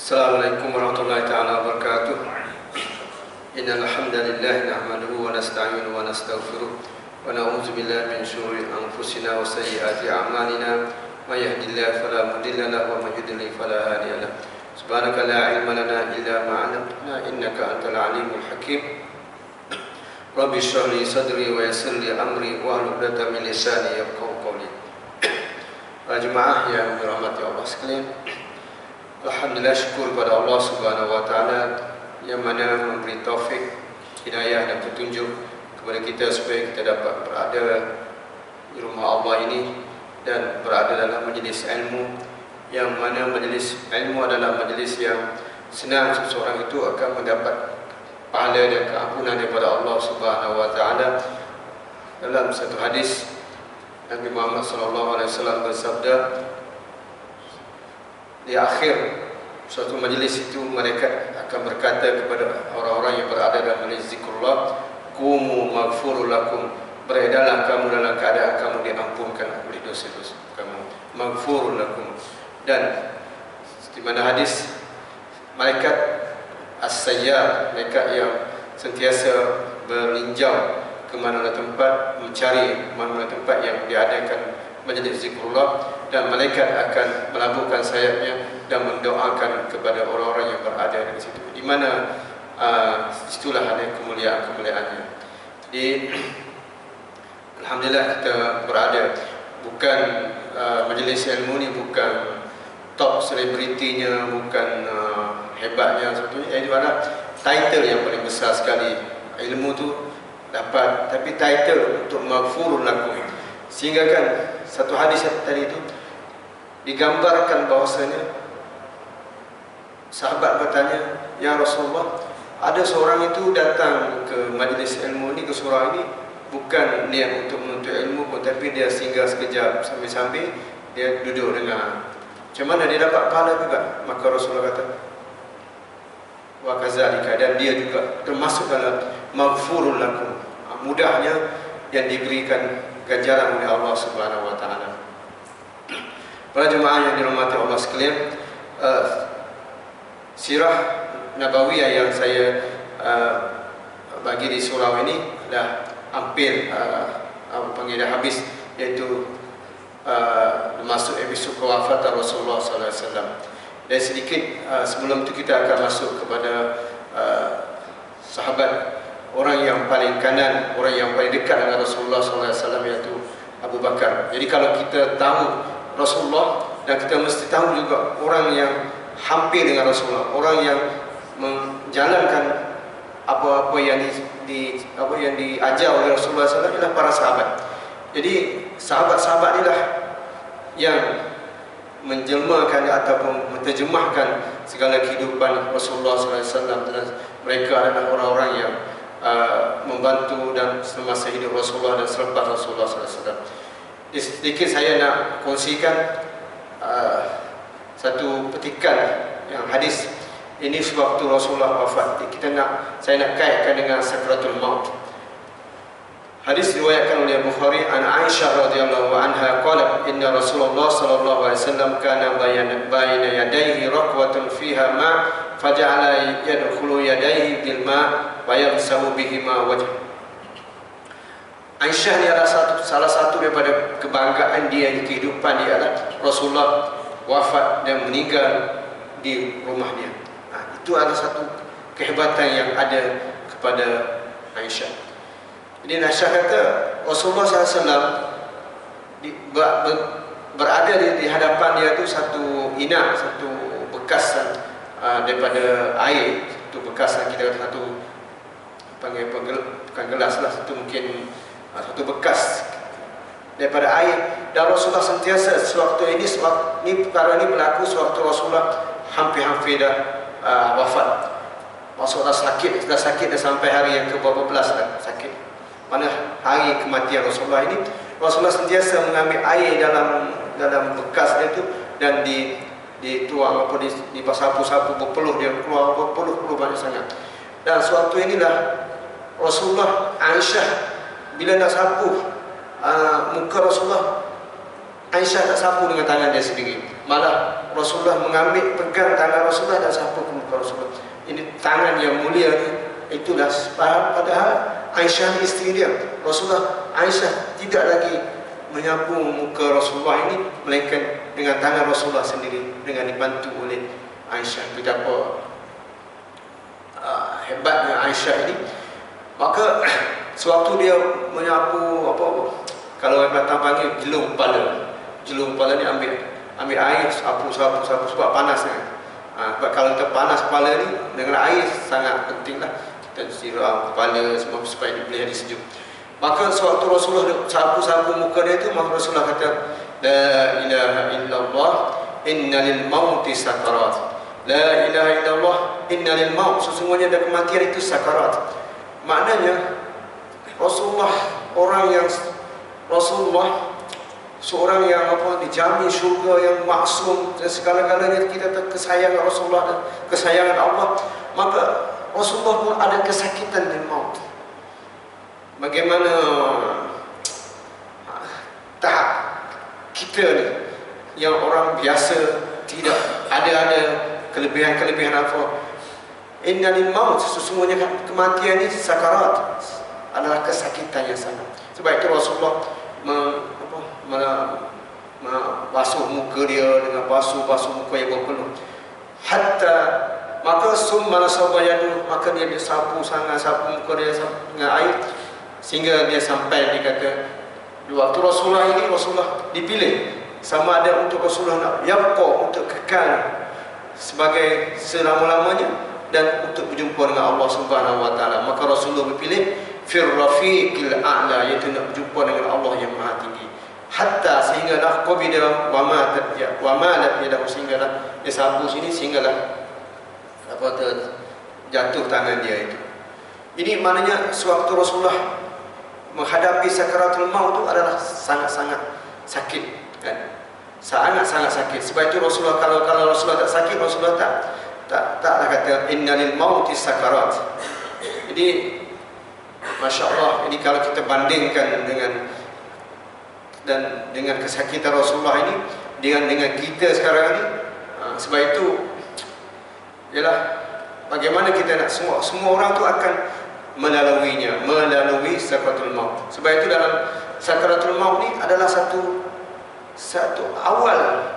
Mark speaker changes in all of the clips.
Speaker 1: Assalamualaikum warahmatullahi taala wabarakatuh. Innal hamdalillah nahmaduhu wa nasta'inuhu wa nastaghfiruh wa na'udzu billahi min shururi anfusina wa sayyiati a'malina. May yahdihillahu fala mudilla lahu wa may yudlil fala hadiya lahu. Subhanaka la ilma lana illa ma 'allamtana innaka antal alimul hakim. Rabbi shrah li sadri wa yassir li amri wa hlul 'uqdatam min lisani yafqahu qawli. Para jemaah yang dirahmati Allah sekalian, alhamdulillah, syukur kepada Allah Subhanahu wa taala yang mana memberi taufik, hidayah dan petunjuk kepada kita supaya kita dapat berada di rumah Allah ini dan berada dalam majlis ilmu, yang mana majlis ilmu adalah majlis yang senang seseorang itu akan mendapat pahala dan keampunan daripada Allah Subhanahu wa taala. Dalam satu hadis Nabi Muhammad sallallahu alaihi wasallam bersabda, di akhir suatu majlis itu mereka akan berkata kepada orang-orang yang berada dalam majlis zikrullah, qumu maghfurul lakum, beredarlah kamu dalam keadaan kamu diampunkan oleh dosa-dosa kamu, maghfurul lakum. Dan di mana hadis malaikat as-sayyar, mereka yang sentiasa berlinjau ke mana-mana tempat, mencari mana-mana tempat yang diadakan majlis zikrullah, dan malaikat akan melabuhkan sayapnya dan mendoakan kepada orang-orang yang berada di situ, di mana situlah ada kemuliaan-kemuliaannya. Jadi alhamdulillah kita berada, bukan majlis ilmu ni bukan top selebritinya, bukan hebatnya sebetulnya, itu adalah title yang paling besar sekali. Ilmu tu dapat, tapi title untuk maghfurun lakum, sehingga kan satu hadis tadi itu digambarkan bahwasanya sahabat bertanya, ya Rasulullah, ada seorang itu datang ke majlis ilmu ini, ke surau ini, bukan niat untuk menuntut ilmu pun, tapi dia singgah sekejap sambil-sambil dia duduk dengar. Macam mana dia dapat pahala juga? Maka Rasulullah kata, wa kazalika, dan dia juga termasuk dalam maghfurul lakum, mudahnya yang diberikan ganjaran oleh Allah Subhanahu wa taala. Para jemaah yang dirahmati Allah sekalian, sirah nabawiyah yang saya bagi di surau ini dah hampir dah habis, iaitu masuk episod kewafatan Rasulullah sallallahu alaihi wasallam. Dan sedikit sebelum itu kita akan masuk kepada sahabat, orang yang paling kanan, orang yang paling dekat dengan Rasulullah sallallahu alaihi wasallam, iaitu Abu Bakar. Jadi kalau kita tahu Rasulullah, dan kita mesti tahu juga orang yang hampir dengan Rasulullah, orang yang menjalankan apa-apa yang diajar oleh Rasulullah SAW adalah para sahabat. Jadi sahabat-sahabat inilah yang menjelmakan ataupun menterjemahkan segala kehidupan Rasulullah SAW, dan mereka adalah orang-orang yang membantu dan semasa hidup Rasulullah dan selepas Rasulullah SAW. Sedikit saya nak kongsikan satu petikan yang hadis ini sewaktu Rasulullah wafat. Saya nak kaitkan dengan sakratul maut. Hadis diriwayatkan oleh Bukhari, an Aisyah radhiyallahu anha qalat, inna Rasulullah sallallahu alaihi wasallam kana bayna yadayhi raqwatun fiha ma faja'ala yadkhulu yadayhi bil ma wa yamsahu bihima wajh. Aisyah ni adalah salah satu daripada kebanggaan dia di kehidupan dia adalah Rasulullah wafat dan meninggal di rumah dia. Itu adalah satu kehebatan yang ada kepada Aisyah. Jadi Aisyah kata Rasulullah SAW berada di hadapan dia tu satu inak, satu bekasan daripada air, satu bekasan, kita kata satu panggil bukan gelas lah, satu mungkin satu bekas daripada air. Dan Rasulullah sentiasa sewaktu ini perkara ini berlaku sewaktu Rasulullah hampir-hampir dah wafat. Rasulullah sakit dah sampai hari yang ke-12 dah sakit. Mana hari kematian Rasulullah ini, Rasulullah sentiasa mengambil air dalam bekas dia tu, dan dituang disapu-sapu berpeluh, dia keluar berpeluh banyak sangat. Dan sewaktu inilah Rasulullah, Aisyah bila nak sapu muka Rasulullah, Aisyah tak sapu dengan tangan dia sendiri. Malah Rasulullah mengambil, pegang tangan Rasulullah dan sapu ke muka Rasulullah. Ini tangan yang mulia ni. Itulah padahal Aisyah ni isteri dia. Rasulullah, Aisyah tidak lagi menyapu muka Rasulullah ini, melainkan dengan tangan Rasulullah sendiri, dengan dibantu oleh Aisyah. Betapa hebatnya Aisyah ini. Maka sewaktu dia menyapu kalau orang Batam panggil jelung kepala. Jelung kepala ni ambil air, sapu sebab panas kan. Sebab kalau kita panas kepala ni dengan air sangat pentinglah. Kita siram kepala semua supaya dia boleh jadi sejuk. Maka sewaktu Rasulullah sapu muka dia itu, maka Rasulullah kata, la ilaha illallah innalil mauti sakarat. La ilaha illallah innalil maut, sesungguhnya ada kematian itu sakarat. Maknanya Rasulullah seorang yang dijamin syurga, yang maksum dan segala-galanya. Kita kesayangan Rasulullah dan kesayangan Allah, maka Rasulullah pun ada kesakitan di maut. Bagaimana tahap kita ni yang orang biasa tidak ada kelebihan apa. Innalil maut, sesungguhnya kematian ini sakarat, adalah kesakitan yang sangat. Sebab itu Rasulullah basuh muka dia dengan basuh muka yang berpeluh. Hatta maka summa nasabayadu, maka dia sapu muka dia dengan air sehingga dia sampai, dia kata waktu Rasulullah dipilih sama ada untuk Rasulullah nak yabqa, untuk kekal sebagai selama-lamanya, dan untuk berjumpa dengan Allah Subhanahu wa taala. Maka Rasulullah berpilih fir rafiqil a'la, iaitu nak berjumpa dengan Allah yang maha tinggi. Hatta sehinggalah qabida wa matat yadahu, sehinggalah dia sapu sini, sehinggalah jatuh tangan dia itu. Ini maknanya sewaktu Rasulullah menghadapi sakaratul maut itu adalah sangat-sangat sakit kan? Sangat-sangat sakit. Sebab itu Rasulullah, kalau Rasulullah tak sakit, Rasulullah taklah kata innalil mauti sakarat. Jadi Masya Allah, ini kalau kita bandingkan dengan kesakitan Rasulullah ini dengan kita sekarang ini, sebab itu ialah bagaimana kita nak semua orang tu akan melalui sakaratul maut. Sebab itu dalam sakaratul maut ni adalah satu awal,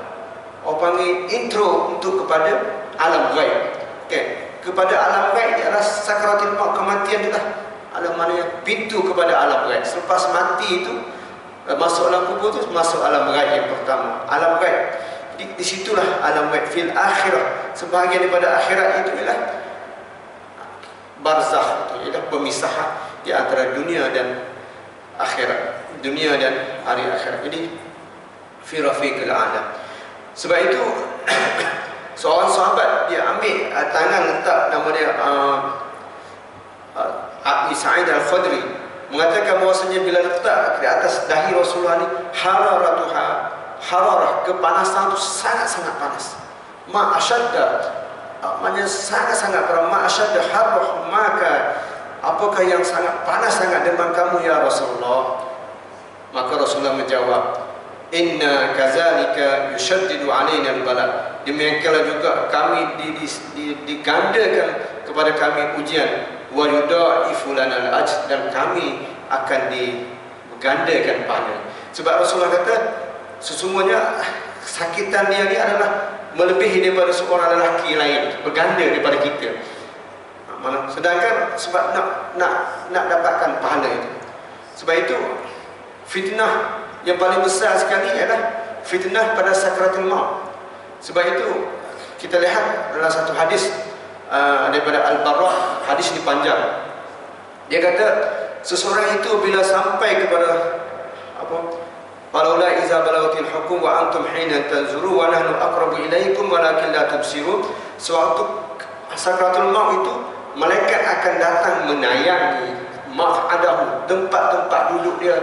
Speaker 1: orang panggil intro untuk kepada alam ghaib. Okay. Kepada alam ghaib ni adalah sakaratul maut, kematian itulah alam, maknanya pintu kepada alam ghaib. Selepas mati itu, masuk alam kubur itu masuk alam ghaib yang pertama, alam ghaib. Di situlah alam ghaib fil akhirah. Sebahagian daripada akhirat itu ialah barzakh, itu ialah pemisahan di antara dunia dan akhirat, dunia dan hari akhirat. Jadi fi rafiqil a'la. Sebab itu seorang sahabat dia ambil tangan, letak nama dia Abi Sa'id Al-Khudri, mengatakan bahawasanya bila letak di atas dahi Rasulullah ni, hararah, kepanasan itu sangat-sangat panas. Ma asyadda, maknanya sangat-sangat panas. Ma asyadda harrah, maka apakah yang sangat panas sangat demam kamu ya Rasulullah? Maka Rasulullah menjawab, inna kazalika yushaddidu alaina al-bala. Demikianlah juga kami digandakan kepada kami ujian, wa yudha'ifu lana al-ajr, dan kami akan digandakan pahala. Sebab Rasulullah kata sesungguhnya kesakitan dia ni adalah melebihi daripada seorang lelaki lain, berganda daripada kita. Sedangkan sebab nak dapatkan pahala itu. Sebab itu fitnah yang paling besar sekali adalah fitnah pada sakaratul maut. Sebab itu kita lihat dalam satu hadis daripada Al-Barra, hadis ini panjang. Dia kata seseorang itu bila sampai kepada falaula iza balaghatil hukum wa antum hina tanzuru wa nahnu aqrabu ilaikum walakin la tubsirun. Sewaktu sakaratul maut itu, malaikat akan datang menayangi maq'adahu, tempat-tempat duduk dia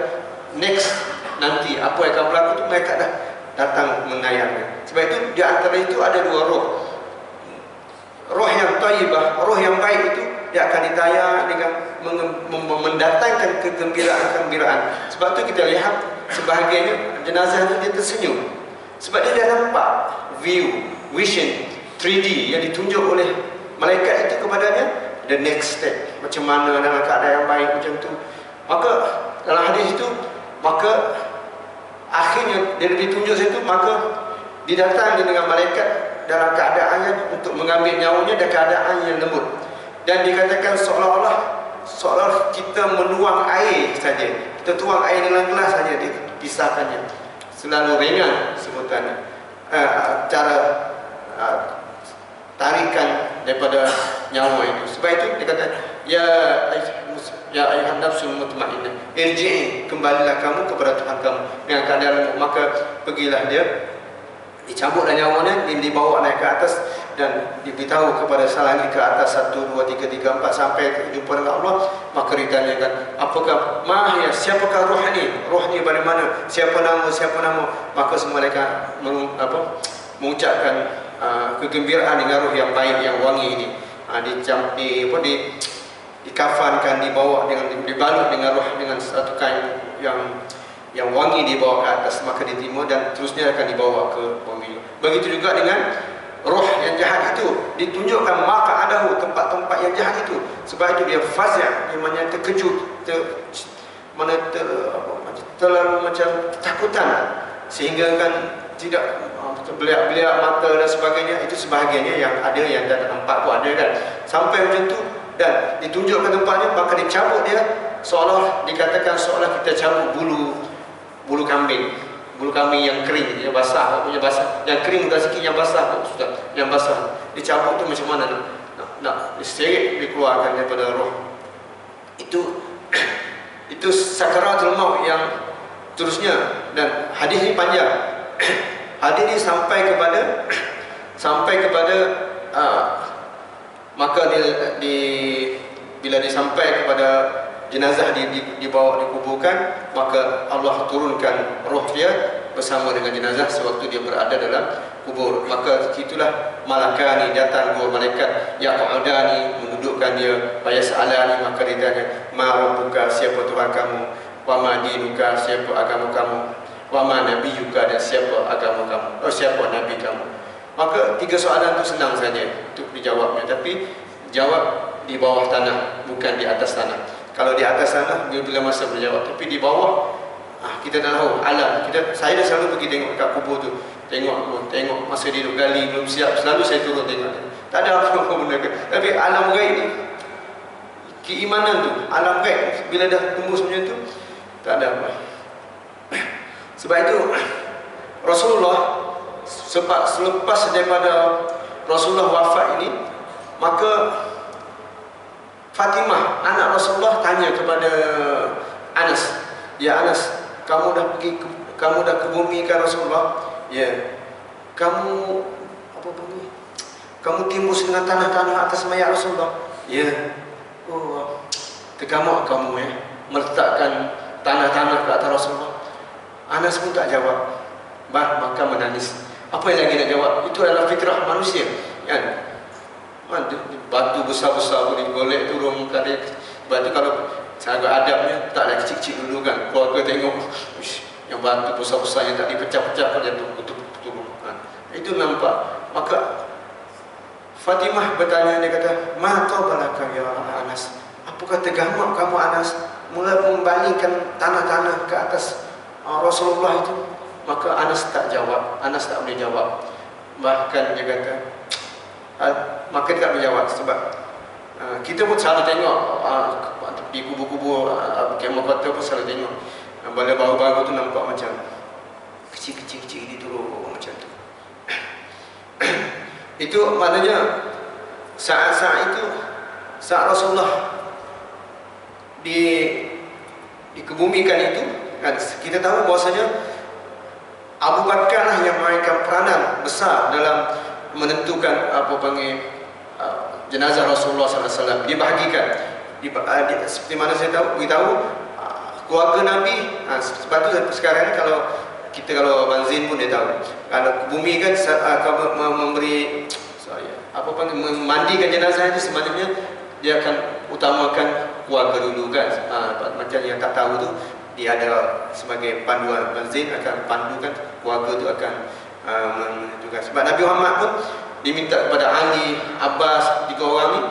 Speaker 1: next nanti apa yang akan berlaku itu, mereka dah datang menayangnya. Sebab itu di antara itu ada dua roh. Roh yang thayyibah, roh yang baik itu dia akan ditayang dengan mendatangkan kegembiraan. Sebab itu kita lihat sebahagiannya jenazah itu dia tersenyum. Sebab dia dah nampak vision 3D yang ditunjuk oleh malaikat itu kepadanya, the next step, macam mana dalam keadaan yang baik macam tu. Maka dalam hadis itu, maka akhirnya dia ditunjuk situ, maka didatangi dengan malaikat dalam keadaannya untuk mengambil nyawanya dan keadaan yang lembut. Dan dikatakan seolah kita menuang air saja, kita tuang air dalam gelas saja, dipisahkannya. Selalu ringan sebutannya, cara tarikan daripada nyawa itu. Sebab itu dia kata, ya ayuhan nafsul mutmainnah, irji'i, kembalilah kamu kepada Tuhan kamu dengan keadaan lembut. Maka pergilah dia, dicabutlah nyawanya, dibawa naik ke atas dan diberitahu kepada salangi ke atas 1, 2, 3, 3, 4 sampai jumpa dengan Allah. Maka ditanyakan, apakah mahya, siapakah roh ni? Roh ni dari mana? Siapa nama? Maka semua mereka mengucapkan kegembiraan dengan roh yang baik, yang wangi ini. Dikafankan, dibawa dengan, dibalut dengan roh, dengan satu kain yang wangi, dibawa ke atas, maka diterima dan terusnya akan dibawa ke bumi. Begitu juga dengan roh yang jahat itu, ditunjukkan maka adahu, tempat-tempat yang jahat itu. Sebab itu dia fazi', dia macam terkejut, terlalu macam ketakutan, sehingga kan tidak beliak-beliak mata dan sebagainya. Itu sebahagiannya yang ada, yang tak nampak pun ada kan, sampai macam tu. Dan ditunjukkan tempatnya, maka dicabut dia, seolah dikatakan seolah kita cabut bulu kambing yang kering, yang basah, yang kering dah sikit, yang basah sudah, yang basah dicabut tu macam mana nak diseret, dikeluarkan daripada roh itu. Itu sakaratul maut yang terusnya. Dan hadis ini panjang. Hadis ini sampai kepada maka bila disampai kepada jenazah dibawa dikuburkan, maka Allah turunkan roh dia bersama dengan jenazah sewaktu dia berada dalam kubur. Maka itulah malakani, datang dua malaikat, yaq'udani, menundukkan dia, fayasalani, maka ditanya, ma rabbuka, siapa Tuhan kamu, wa ma dinuka, siapa agama kamu, wa ma nabiyuka, dan siapa agama kamu, siapa nabi kamu. Maka tiga soalan itu senang saja untuk dijawabnya, tapi jawab di bawah tanah, bukan di atas tanah. Kalau di atas tanah bila masa berjawab, tapi di bawah kita dah tahu alam. Saya dah selalu pergi tengok kat kubur tu, tengok masa dia duduk gali belum siap, selalu saya turun tengok. Tak ada apa-apa benda. Tapi alam gaib ni, keimanan tu, alam gaib bila dah tembus macam tu, tak ada apa. Sebab itu Rasulullah, selepas daripada Rasulullah wafat ini, maka Fatimah, anak Rasulullah, tanya kepada Anas, ya Anas, kamu dah ke bumi kan Rasulullah? Ya. Kamu timbus dengan tanah-tanah atas mayat Rasulullah? Ya. Oh, tergamak kamu meletakkan tanah-tanah ke atas Rasulullah. Anas pun tak jawab, maka menangis. Apa yang lagi nak jawab? Itu adalah fitrah manusia, kan? Batu besar-besar boleh golek turun tadi. Sebab tu kalau cara adabnya taklah kecil-kecil dulu kan. Keluarga tengok, yang batu besar-besar yang tak dipecah-pecah kan jatuh turun. Itu nampak. Maka Fatimah bertanya, dia kata, ma tabalaka ya Anas, apakah tergamak kamu Anas mula membalikan tanah-tanah ke atas Rasulullah itu? Maka Anas tak jawab, Anas tak boleh jawab. Bahkan dia kata, maka dia tak boleh jawab sebab kita pun selalu tengok di kubur-kubur kemah kota pun selalu tengok bala baru-baru tu nampak macam kecil-kecil ni turun macam tu. Itu maknanya saat-saat itu, saat Rasulullah dikebumikan itu, kita tahu bahwasanya Abu Bakar lah yang memainkan peranan besar dalam menentukan jenazah Rasulullah SAW dibahagikan. Seperti mana saya beritahu keluarga Nabi. Sebab tu sekarang ni kalau Banzin pun dia tahu, kalau bumi kan memandikan jenazah itu, sebenarnya dia akan utamakan keluarga dulu kan. Macam yang tak tahu tu, dia ada sebagai panduan. Muazzin akan pandukan, warga itu akan menunjukkan. Sebab Nabi Muhammad pun diminta kepada Ali, Abbas, 3 orang ni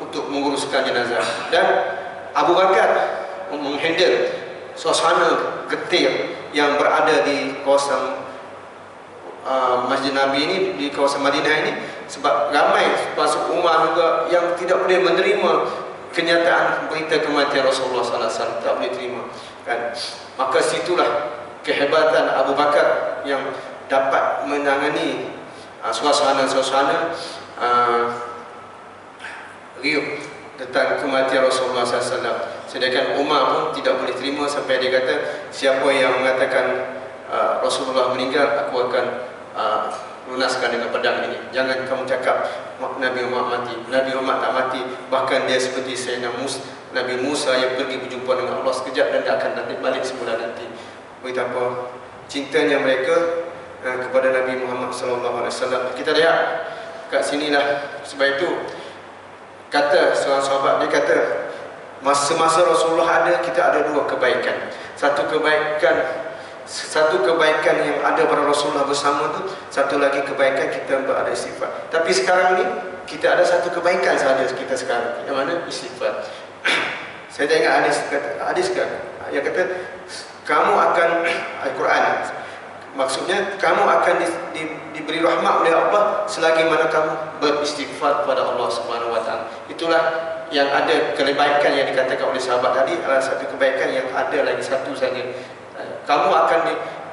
Speaker 1: untuk menguruskan jenazah, dan Abu Bakar menghandle suasana getir yang berada di kawasan Masjid Nabi ini, di kawasan Madinah ini, sebab ramai masuk Umar juga yang tidak boleh menerima kenyataan berita kematian Rasulullah sallallahu alaihi wasallam, tak boleh terima kan. Maka situlah kehebatan Abu Bakar yang dapat menangani suasana-suasana riuh tentang kematian Rasulullah SAW. Sedangkan Umar pun tidak boleh terima sampai dia kata, siapa yang mengatakan Rasulullah meninggal, aku akan lunaskan dengan pedang ini. Jangan kamu cakap Nabi Muhammad mati. Nabi Muhammad tak mati. Bahkan dia seperti Sayyidina Nabi Musa yang pergi berjumpa dengan Allah sekejap dan dia akan nanti balik semula nanti. Betapa cintanya mereka kepada Nabi Muhammad SAW. Kita lihat kat sinilah. Sebab itu kata seorang sahabat, dia kata masa-masa Rasulullah ada, kita ada 2 kebaikan. Satu kebaikan yang ada pada Rasulullah bersama tu, satu lagi kebaikan kita berada istighfar. Tapi sekarang ni kita ada satu kebaikan sahaja kita sekarang, yang mana istighfar. Saya tak ingat hadis kan yang kata kamu akan, Al-Quran maksudnya, kamu akan diberi rahmat oleh Allah selagi mana kamu beristighfar kepada Allah Subhanahu Wa Taala. Itulah yang ada kebaikan yang dikatakan oleh sahabat tadi, adalah satu kebaikan yang ada lagi satu saja.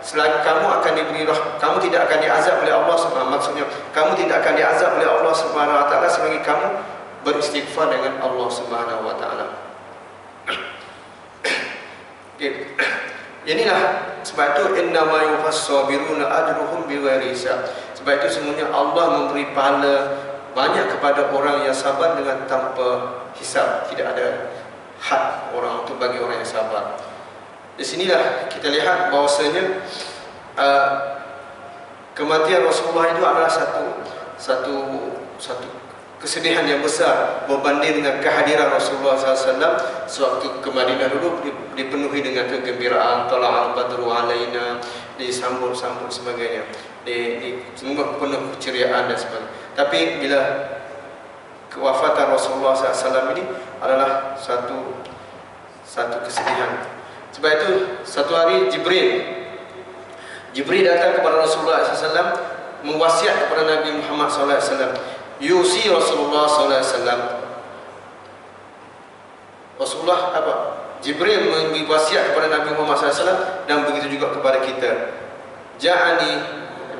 Speaker 1: Selagi kamu akan diberi kamu tidak akan diazab oleh Allah Subhanahu. Maksudnya kamu tidak akan diazab oleh Allah Subhanahu Wa Taala selagi kamu beristighfar dengan Allah Subhanahu Wa Taala. Inilah sebab itu innama yufassabiruna ajruhum bighairi hisab. Sebab itu semuanya Allah memberi pahala banyak kepada orang yang sabar dengan tanpa hisab. Tidak ada had orang untuk bagi orang yang sabar. Di sinilah kita lihat bahawasanya kematian Rasulullah itu adalah satu kesedihan yang besar berbanding dengan kehadiran Rasulullah SAW. Sewaktu ke Madinah dulu dipenuhi dengan kegembiraan, tala'al badru alaina, disambut-sambut sebagainya, semua penuh keceriaan dan sebagainya. Tapi bila kewafatan Rasulullah SAW ini adalah satu kesedihan. Sebab itu satu hari Jibril datang kepada Rasulullah SAW, mewasiat kepada Nabi Muhammad SAW. Yusi Rasulullah SAW. Rasulullah apa? Jibril memberi wasiat kepada Nabi Muhammad SAW, dan begitu juga kepada kita. Ja'ani,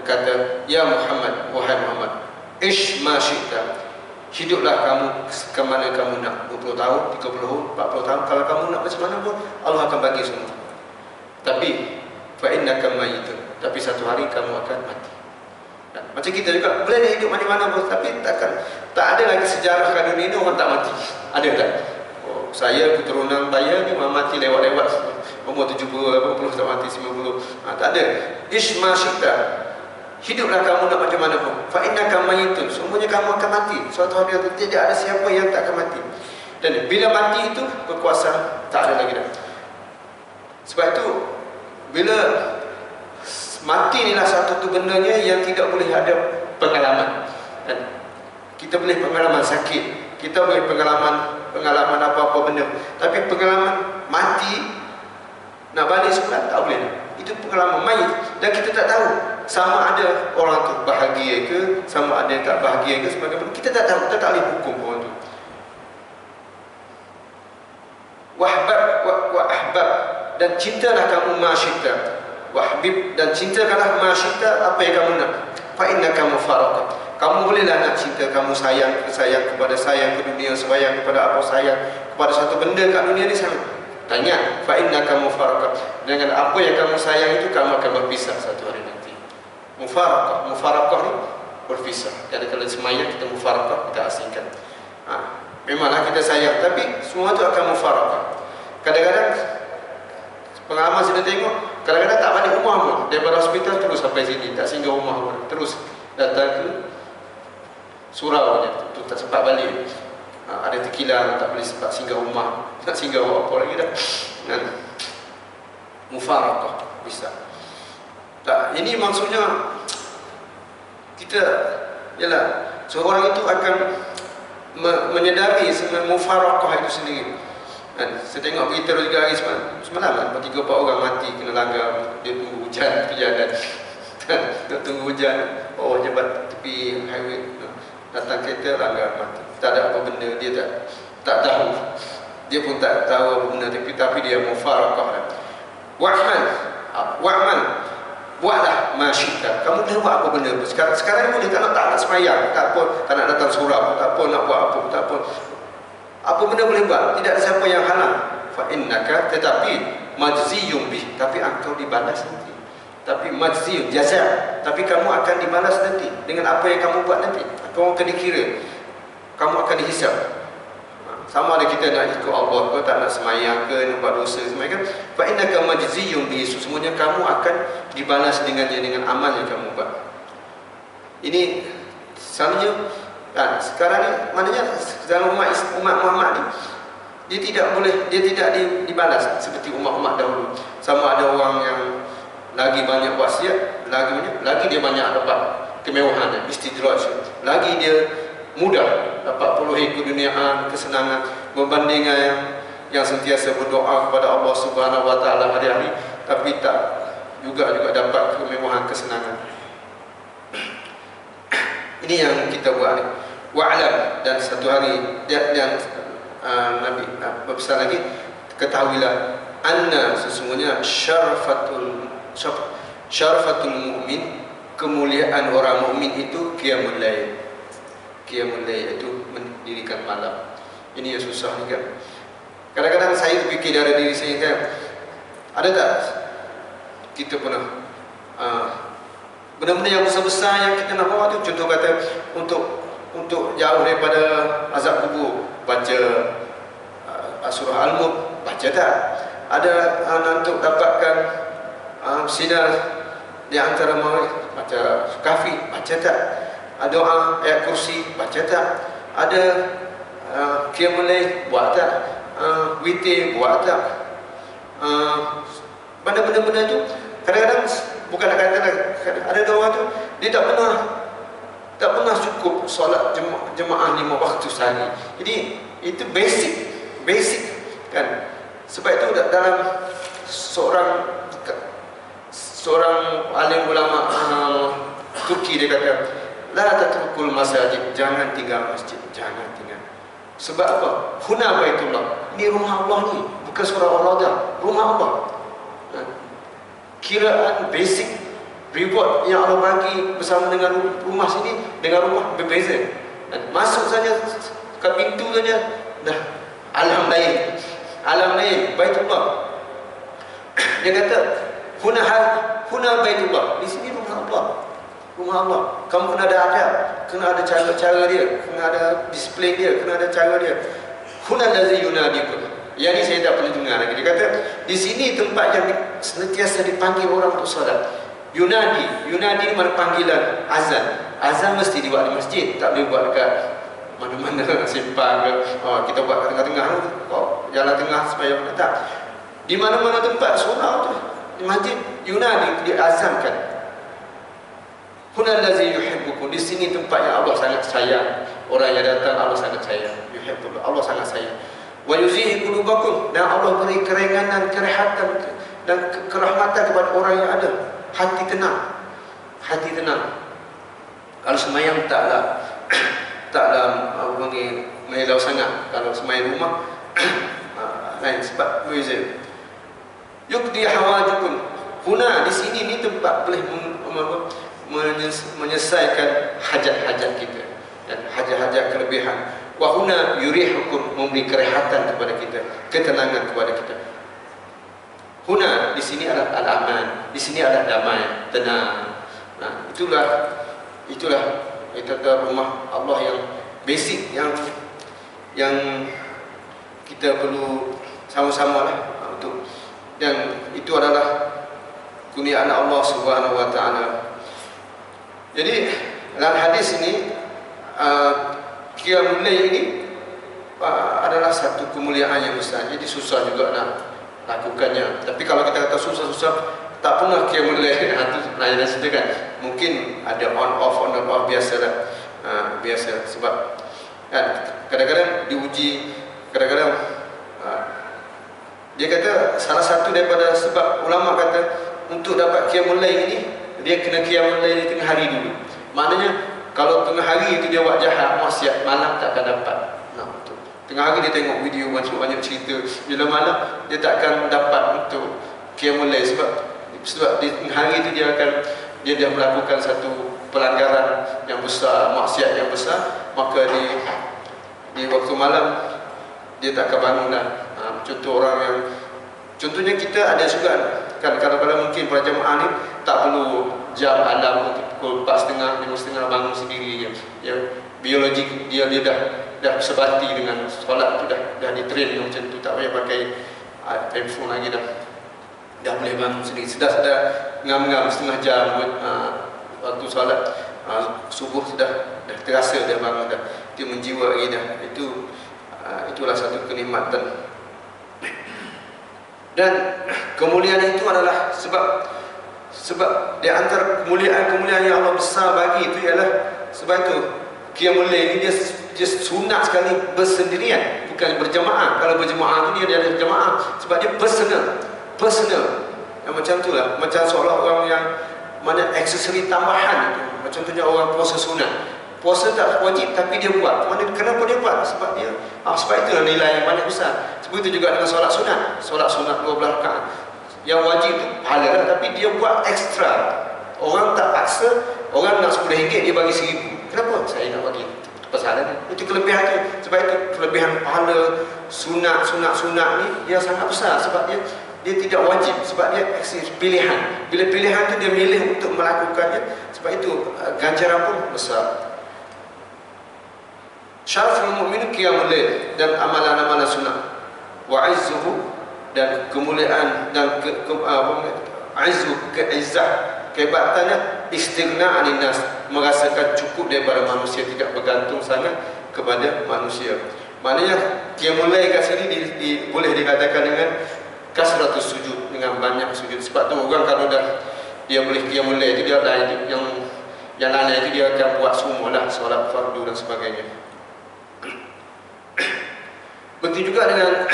Speaker 1: kata, ya Muhammad, wahai Muhammad, ish ma syi'ta, hiduplah kamu ke mana kamu nak, 20 tahun, 30 tahun, 40 tahun, kalau kamu nak macam mana pun Allah akan bagi semua. Tapi fa innaka mayyitun, tapi satu hari kamu akan mati. Macam kita juga boleh hidup mana-mana pun, tapi tak ada lagi sejarah kat dunia ini orang tak mati. Ada tak? Oh, saya keturunan saya ni mati lewat-lewat, umur 70, 80 tak mati, 90. Tak ada. Isma syita, hiduplah kamu nak macam mana pun. Fa innaka mayyitun, semuanya kamu akan mati. Suatu hari tidak ada siapa yang tak akan mati. Dan bila mati itu berkuasa tak ada lagi dah. Sebab itu bila mati inilah satu bendanya yang tidak boleh ada pengalaman. Dan kita boleh pengalaman sakit, kita boleh pengalaman apa-apa benda, tapi pengalaman mati nak balik semula tak boleh. Itu pengalaman mayit, dan kita tak tahu sama ada orang tu bahagia ke, sama ada tak bahagia ke, sebagainya. Kita tak tahu, kita tak boleh hukum orang tu. Wahbab, dan cintalah kamu masyita. Wahbib, dan cintakanlah masyita, apa yang kamu nak. Fa innaka mufaraqah, kamu bolehlah nak cinta, kamu sayang kepada sayang ke dunia, sayang kepada apa, sayang kepada satu benda kat dunia ni sama. Tanya, fa innaka mufaraqah, dengan apa yang kamu sayang itu kamu akan berpisah satu hari nanti. Mufaraqah ni berpisah. Kadang-kadang semayang kita mufaraqah, kita asingkan. Memanglah kita sayang, tapi semua tu akan mufaraqah. Kadang-kadang pengalaman saya tengok, kadang-kadang tak balik rumah pun, daripada hospital terus sampai sini, tak singgah rumah pun, terus datang ke surau je, tu tak sempat balik. Ada tekilan, tak boleh sempat singgah rumah, nak singgah apa lagi dah. mufaraqah bisa. Tak, ini maksudnya kita ialah seorang itu akan menyedari mufaraqah itu sendiri. Dan saya tengok berita juga hari semalam 3-4 orang mati kena langgar, dia tunggu hujan perjalanan. Dia tunggu hujan, jebat tepi highway, datang kereta langgar mati. Tak ada apa benda, dia tak tahu. Dia pun tak tahu apa benda, tapi dia mufaraqah. Wa'mal, buatlah masyita. Kamu boleh buat apa benda. Sekarang ni dia tak nak semayang, tak apa, tak nak datang surau, tak apa nak buat apa, tak apa. Apa benda boleh buat, tidak ada siapa yang halang. Fa innaka, tetapi majziyun bih, tapi engkau dibalas nanti. Tapi majziyun, jaza, tapi kamu akan dibalas nanti dengan apa yang kamu buat nanti. Kamu akan dikira, kamu akan dihisap. Sama ada kita nak ikut Allah ke, tak nak semayang ke, nak buat dosa semayang kan. Fa innaka majziyun bih, sesungguhnya kamu akan dibalas dengannya, dengan amal yang kamu buat. Ini selalunya sekarang ni maknanya dalam umat Muhammad ni dia tidak dibalas seperti umat-umat dahulu. Sama ada orang yang lagi banyak wasiat, lagi dia banyak dapat kemewahan, istidraj, lagi dia mudah dapat perolehi keduniaan, kesenangan, berbandingkan yang sentiasa berdoa kepada Allah Subhanahu Wa Taala hari-hari tapi tak juga dapat kemewahan, kesenangan. Ini yang kita buat ni. Wa'lam, dan satu hari dan Nabi berpesan lagi, ketahuilah anna, sesungguhnya syarafatul mu'min, kemuliaan orang mukmin itu qiyamul lail. Qiyamul lail itu mendirikan malam. Ini yang susah ni kan. Kadang-kadang saya terfikir dari diri saya kan, ada tak kita pernah benda-benda yang besar-besar yang kita nak bawa tu, contoh kata untuk jauh daripada azab kubur, baca surah Al-Mulk, baca tak? Ada untuk dapatkan sinar di antara mereka, baca Kahfi, baca tak? Ada doa ayat kursi, baca tak? Ada qiyamul lail, buat tak? Witir, buat tak? Benda-benda tu kadang-kadang bukan nak kata ada orang tu dia tak pernah cukup solat jemaah 5 waktu sehari. Jadi itu basic kan. Sebab itu dalam seorang alim ulama Turki dia kata, la tatrukul masajid, jangan tinggal masjid, jangan tinggal. Sebab apa? Huna baitullah, ini rumah Allah ni, bukan surah Al-Ra'd, rumah Allah. Kiraan basic reward yang Allah bagi bersama dengan rumah sini dengan rumah berbeza. Dan masuk saja ke pintu saja dah alam lain Baitullah. Dia kata huna Baitullah, di sini rumah Allah. Kamu kena ada adab, kena ada cara dia, kena ada display dia, kena ada cara dia. Huna allazi yunadikum. Yang ni saya tak pernah dengar lagi. Dia kata di sini tempat yang senantiasa dipanggil orang untuk solat. Yunadi ni mana panggilan, azan mesti dibuat di masjid, tak boleh buat dekat mana-mana simpang ke. Kita buat kat tengah-tengah jalan tengah supaya tak. Di mana-mana tempat surau tu di masjid yunadi, diazankan. Hunal ladzi yuhibbukum, di sini tempat yang Allah sangat sayang. Orang yang datang Allah sangat sayang. Yuhibbullah, Allah sangat sayang. Wa yuzihi qulubakum, dan Allah beri keringanan, kerehatan dan kerahmatan kepada orang yang ada. Hati tenang. Kalau semayang taklah apa panggil melau sangat. Kalau semayang rumah lain sebab berbeza. Yuqdi hawajukum, huna, di sini ni tempat boleh menyelesaikan hajat-hajat kita dan hajat-hajat kelebihan. Wa huna yurihukum, memberi kerehatan kepada kita, ketenangan kepada kita. Huna, di sini adalah al-aman, di sini adalah damai, tenang. Nah, itulah rumah Allah yang basic, yang kita perlu sama-sama lah untuk, dan itu adalah kurniaan Allah Subhanahu Wa Taala. Jadi dalam hadis ini qiyamul lail ini adalah satu kemuliaan yang besar. Jadi susah juga nak lakukannya. Tapi kalau kita kata susah-susah, tak pernah qiyamul lail, itu lain cerita kan. Mungkin ada on off biasa lah. Biasa sebab kan kadang-kadang diuji, kadang-kadang dia kata salah satu daripada sebab ulama kata untuk dapat qiyamul lail ini dia kena qiyamul lail di tengah hari dulu. Maknanya kalau tengah hari itu dia buat jahat, maksiat, malam tak akan dapat. Tengah hari dia tengok video banyak cerita, bila malam dia tak akan dapat untuk qiyamul lail sebab di tengah hari itu dia dah melakukan satu pelanggaran yang besar, maksiat yang besar, maka di waktu malam dia tak akan bangun dah. Contohnya kita ada juga kan, kadang-kadang mungkin para jemaah ni tak perlu jam alarm pukul 4.30, 5.30 bangun sendiri ya. Biologi dia dah sebati dengan solat tu, dah ditrain macam tu, tak payah pakai handphone lagi dah boleh bangun sendiri. Sedar ngam-ngam setengah jam waktu solat subuh dah terasa dah bangun dah, dia menjiwai dah. Itulah satu kenikmatan. Dan kemuliaan itu adalah sebab di antara kemuliaan yang Allah besar bagi itu ialah sebab itu qiyamul lail ini dia sunat sekali bersendirian, bukan berjemaah. Kalau berjemaah itu dia ada jemaah sebab dia personal. Yang macam itulah, macam seolah orang yang mana aksesori tambahan itu. Macam contohnya orang puasa sunat. Puasa tak wajib tapi dia buat. Kenapa dia buat? Sebab itulah nilai yang banyak besar. Seperti itu juga dengan solat sunat 12 rakaat. Yang wajib itu pahala lah, tapi dia buat ekstra. Orang tak paksa, orang nak RM10 dia bagi RM1,000. Kenapa? Saya nak bagi. Itu pasaran. Itu kelebihan tu. Sebab itu kelebihan pahala sunat ni dia sangat besar sebab dia tidak wajib, sebab dia pilihan. Bila pilihan tu dia milih untuk melakukannya, sebab itu ganjaran pun besar. Syaraful mu'min qiyamul lail dan amalan-amalan sunat. Wa izzuhu dan kemuliaan dan keizzah, kehebatannya istighna 'anil nas, merasakan cukup daripada manusia, tidak bergantung sangat kepada manusia. Maknanya qiyamul lail kat sini boleh dikatakan dengan kasratus sujud, dengan banyak sujud. Sebab tu orang kalau dia boleh qiyamul lail itu dia yang lain itu dia akan buat semualah solat fardu dan sebagainya. Begitu juga dengan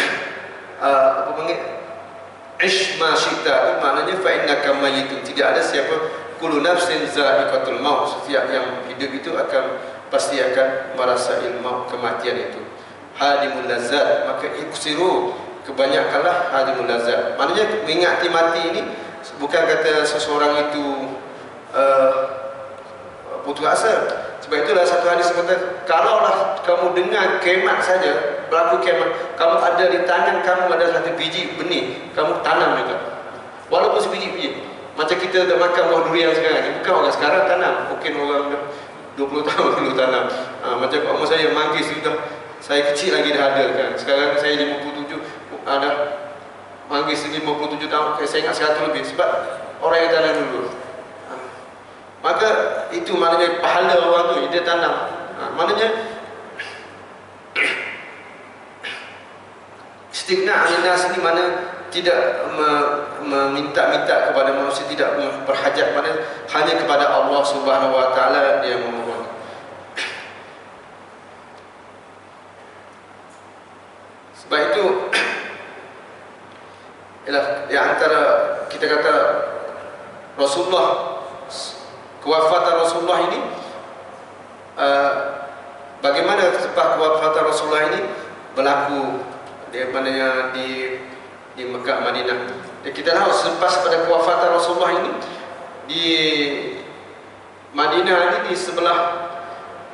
Speaker 1: ish ma syi'ta, maknanya fa innaka mayyitun, tidak ada siapa, kullu nafsin za'iqatul maut, setiap yang hidup itu pasti akan merasa maut, kematian itu. Hadimul lazat, maka iksiru, kebanyakanlah hadimul lazat. Maknanya mengingati mati ini bukan kata seseorang itu putus asa. Sebab itulah satu hadis kata, kalaulah kamu dengar kemat saja, berlaku kemat, kamu ada di tangan kamu ada satu biji benih, kamu tanam juga. Walaupun sebiji-biji. Macam kita dah makan buah durian sekarang, bukan orang sekarang tanam, mungkin orang 20 tahun dulu tanam. Macam umur saya manggis sudah, saya kecil lagi dah ada kan. Sekarang saya 57, ada manggis 57 tahun, saya ingat 100 lebih sebab orang yang tanam dulu. Maka itu maknanya pahala orang tu, dia tanam. Maknanya istighna 'anil nas ni mana tidak meminta-minta kepada manusia, tidak berhajat pada, hanya kepada Allah Subhanahu wa taala dia memohon. Sebab itu ialah di antara kita kata Rasulullah, kewafatan Rasulullah ini, bagaimana selepas kewafatan Rasulullah ini berlaku di Mekah, Madinah. Kita tahu selepas pada kewafatan Rasulullah ini di Madinah ini di